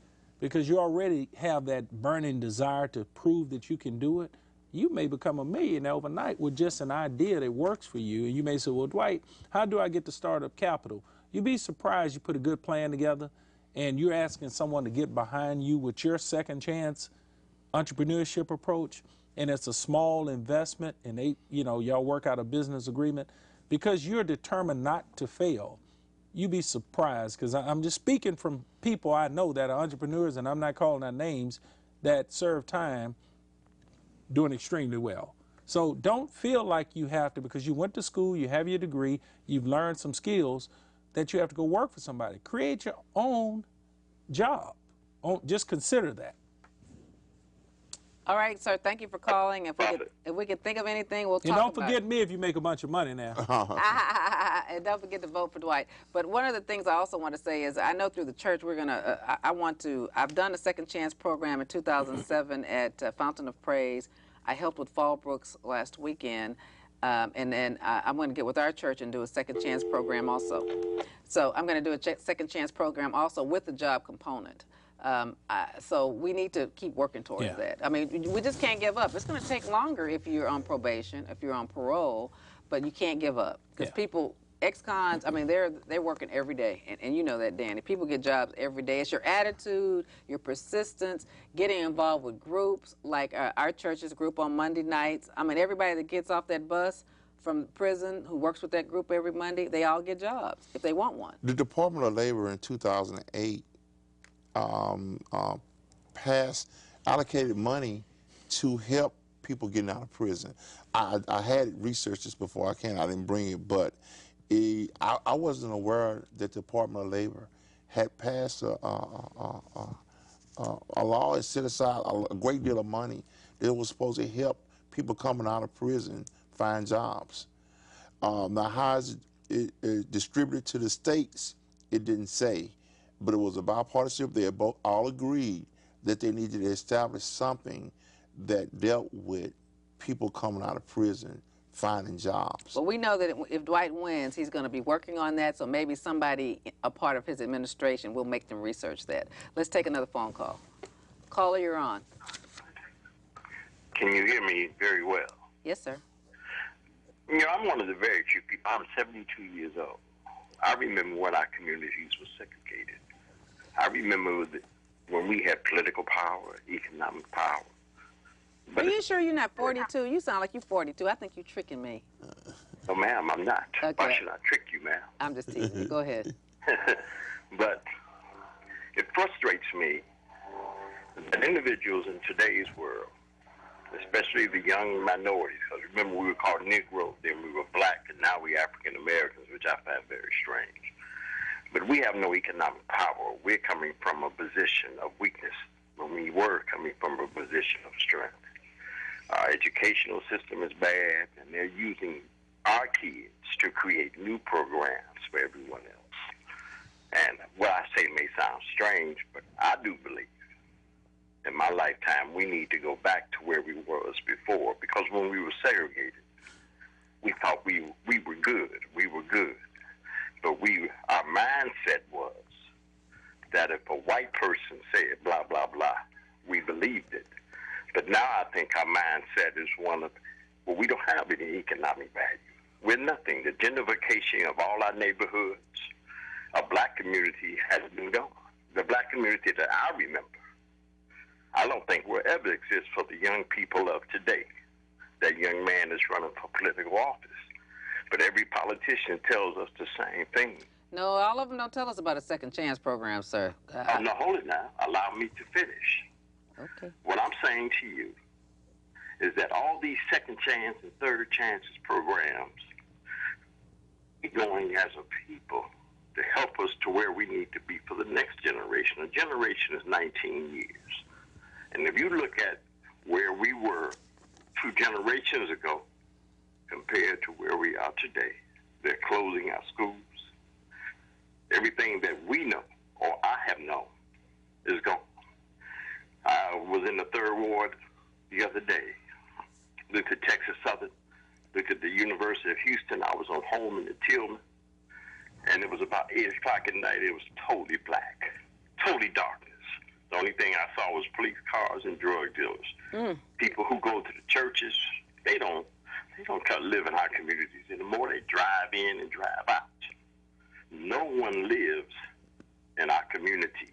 because you already have that burning desire to prove that you can do it. You may become a millionaire overnight with just an idea that works for you. And you may say, well, Dwight, how do I get the startup capital? You'd be surprised you put a good plan together and you're asking someone to get behind you with your second chance entrepreneurship approach, and it's a small investment, and y'all work out a business agreement because you're determined not to fail. You'd be surprised, because I'm just speaking from people I know that are entrepreneurs, and I'm not calling out names, that serve time doing extremely well. So don't feel like you have to, because you went to school, you have your degree, you've learned some skills, that you have to go work for somebody. Create your own job. Just consider that. All right, sir. Thank you for calling. If we can think of anything, we'll talk And don't about forget it. me if you make a bunch of money now. And don't forget to vote for Dwight. But one of the things I also want to say is I know through the church we're going to, I've done a Second Chance program in 2007 at Fountain of Praise. I helped with Fallbrooks last weekend. And then I'm going to get with our church and do a Second Chance program also. So I'm going to do a Second Chance program also with the job component. So we need to keep working towards that. I mean, we just can't give up. It's going to take longer if you're on probation, if you're on parole, but you can't give up. Because people, ex-cons, I mean, they're working every day. And you know that, Danny. People get jobs every day. It's your attitude, your persistence, getting involved with groups, like our church's group on Monday nights. I mean, everybody that gets off that bus from prison who works with that group every Monday, they all get jobs if they want one. The Department of Labor in 2008 allocated money to help people getting out of prison. I had researched this before. I didn't bring it, but I wasn't aware that the Department of Labor had passed a law and set aside a great deal of money that was supposed to help people coming out of prison find jobs. Now, how is it distributed to the states, it didn't say, but it was a bipartisanship. They both all agreed that they needed to establish something that dealt with people coming out of prison finding jobs. Well, we know that if Dwight wins, he's going to be working on that, so maybe somebody, a part of his administration, will make them research that. Let's take another phone call. Caller, you're on. Can you hear me very well? Yes, sir. You know, I'm one of the very few people. I'm 72 years old. I remember when our communities were segregated. I remember when we had political power, economic power. But are you sure you're not 42? You sound like you're 42. I think you're tricking me. No, ma'am, I'm not. Okay. Why should I trick you, ma'am? I'm just teasing you. Go ahead. But it frustrates me that individuals in today's world, especially the young minorities, because remember we were called Negro, then we were black, and now we're African Americans, which I find very strange. But we have no economic power. We're coming from a position of weakness when we were coming from a position of strength. Our educational system is bad, and they're using our kids to create new programs for everyone else. And what I say may sound strange, but I do believe in my lifetime we need to go back to where we was before, because when we were segregated, we thought we were good. We were good. But our mindset was that if a white person said blah, blah, blah, we believed it. But now I think our mindset is one of, well, we don't have any economic value. We're nothing. The gentrification of all our neighborhoods, our black community has been gone. The black community that I remember, I don't think will ever exist for the young people of today. That young man is running for political office. But every politician tells us the same thing. No, all of them don't tell us about a Second Chance program, sir. No, hold it now. Allow me to finish. Okay. What I'm saying to you is that all these Second Chance and Third Chances programs, we're going as a people to help us to where we need to be for the next generation. A generation is 19 years. And if you look at where we were 2 generations ago compared to where we are today, they're closing our schools. Everything that we know, or I have known, is gone. I was in the 3rd Ward the other day. Look at Texas Southern. Look at the University of Houston. I was on home in the Tillman. And it was about 8 o'clock at night. It was totally black, totally darkness. The only thing I saw was police cars and drug dealers. People who go to the churches, they don't live in our communities anymore. They drive in and drive out. No one lives in our communities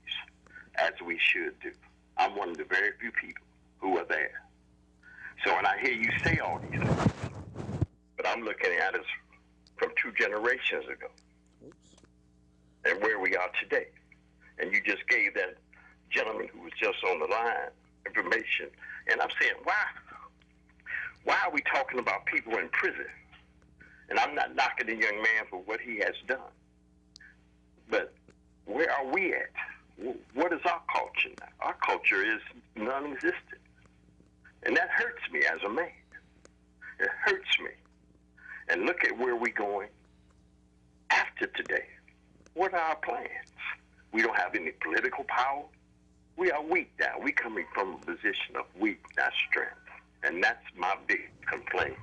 as we should do. I'm one of the very few people who are there. So when I hear you say all these things, but I'm looking at us from 2 generations ago and where we are today. And you just gave that gentleman who was just on the line information. And I'm saying, why are we talking about people in prison? And I'm not knocking the young man for what he has done. But where are we at? What is our culture now? Our culture is non-existent. And that hurts me as a man. It hurts me. And look at where we're going after today. What are our plans? We don't have any political power. We are weak now. We're coming from a position of weak, not strength. And that's my big complaint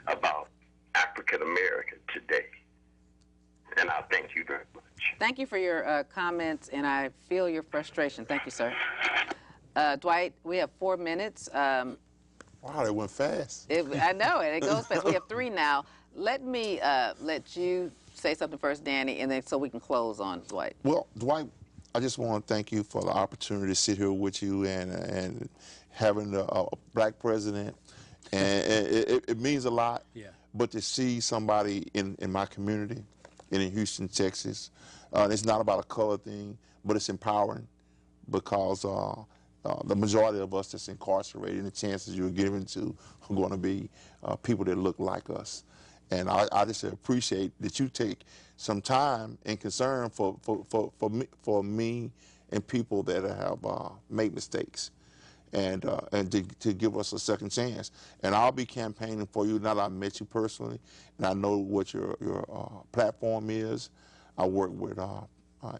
about African America today. And I thank you very much. Thank you for your comments, and I feel your frustration. Thank you, sir. Dwight, we have 4 minutes. Wow, that went fast. I know, and it goes fast. We have 3 now. Let me let you say something first, Danny, and then so we can close on Dwight. Well, Dwight, I just want to thank you for the opportunity to sit here with you and having a black president. And it means a lot. Yeah. But to see somebody in my community and in Houston, Texas, it's not about a color thing, but it's empowering because the majority of us that's incarcerated and the chances you're given to are going to be people that look like us. And I just appreciate that you take some time and concern for me and people that have made mistakes, and to give us a second chance. And I'll be campaigning for you now that I've met you personally, and I know what your platform is. I work with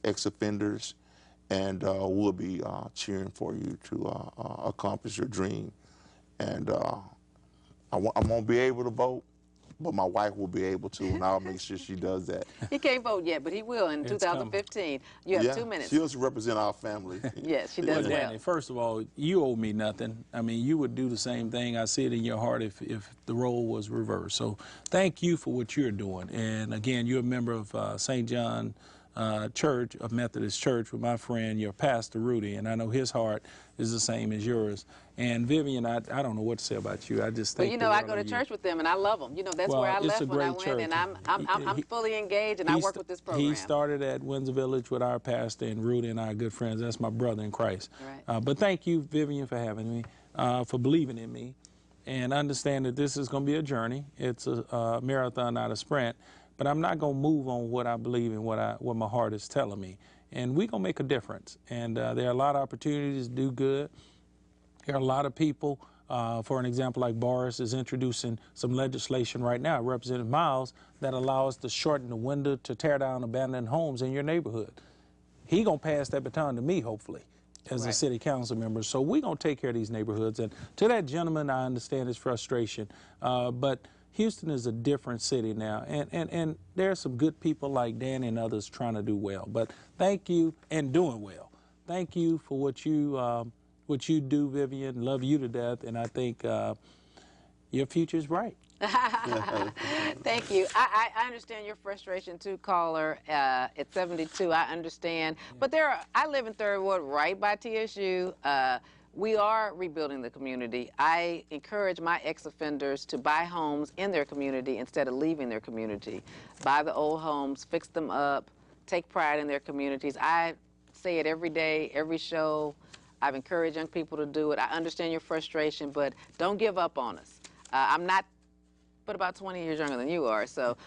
ex-offenders, and we'll be cheering for you to accomplish your dream. And I won't be able to vote, but my wife will be able to, and I'll make sure she does that. He can't vote yet, but he will in 2015. You have 2 minutes. She does represent our family. Yes, she does well. Danny, first of all, you owe me nothing. I mean, you would do the same thing. I see it in your heart if the role was reversed. So thank you for what you're doing. And again, you're a member of St. John Church, a Methodist church, with my friend, your pastor, Rudy, and I know his heart is the same as yours. And Vivian, I don't know what to say about you. I just think. Well, you know, I go to church with them, and I love them. You know, that's where I left when I went, church. and I'm fully engaged, and I work with this program. He started at Windsor Village with our pastor, and Rudy and I are good friends. That's my brother in Christ. Right. But thank you, Vivian, for having me, for believing in me, and understand that this is going to be a journey. It's a marathon, not a sprint. But I'm not going to move on what I believe and what my heart is telling me. And we're going to make a difference. And there are a lot of opportunities to do good. There are a lot of people, for an example, like Boris is introducing some legislation right now, Representative Miles, that allows us to shorten the window to tear down abandoned homes in your neighborhood. He's going to pass that baton to me, hopefully, as a city council member. So we're going to take care of these neighborhoods. And to that gentleman, I understand his frustration. But Houston is a different city now, and there are some good people like Dan and others trying to do well. But thank you, and doing well. Thank you for what you do, Vivian. Love you to death, and I think your future is bright. Thank you. I understand your frustration too, caller. At 72, I understand. But I live in Third Ward, right by TSU. We are rebuilding the community. I encourage my ex-offenders to buy homes in their community instead of leaving their community. Buy the old homes, fix them up, take pride in their communities. I say it every day, every show. I've encouraged young people to do it. I understand your frustration, but don't give up on us. I'm not but about 20 years younger than you are,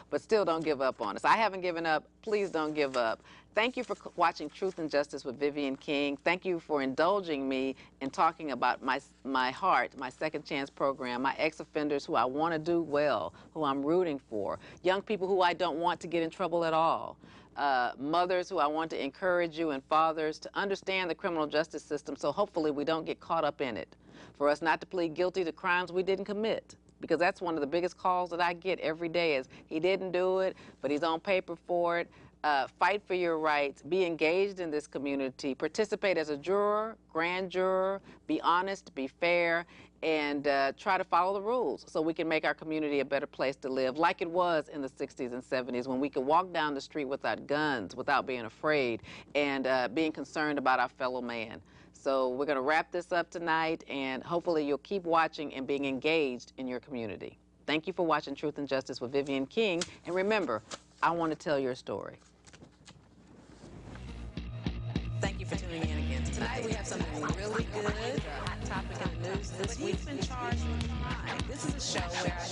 but still don't give up on us. I haven't given up. Please don't give up. Thank you for watching Truth and Justice with Vivian King. Thank you for indulging me in talking about my heart, my Second Chance program, my ex-offenders who I want to do well, who I'm rooting for, young people who I don't want to get in trouble at all, mothers who I want to encourage you, and fathers to understand the criminal justice system so hopefully we don't get caught up in it, for us not to plead guilty to crimes we didn't commit. Because that's one of the biggest calls that I get every day is he didn't do it, but he's on paper for it. Fight for your rights, be engaged in this community, participate as a juror, grand juror, be honest, be fair, and try to follow the rules so we can make our community a better place to live, like it was in the 60s and 70s when we could walk down the street without guns, without being afraid, and being concerned about our fellow man. So we're going to wrap this up tonight, and hopefully you'll keep watching and being engaged in your community. Thank you for watching Truth and Justice with Vivian King, and remember, I want to tell your story. Thank you for tuning in again. Tonight we have something really good, a hot topic in the news this week. We've been charged with crime. This is a show where I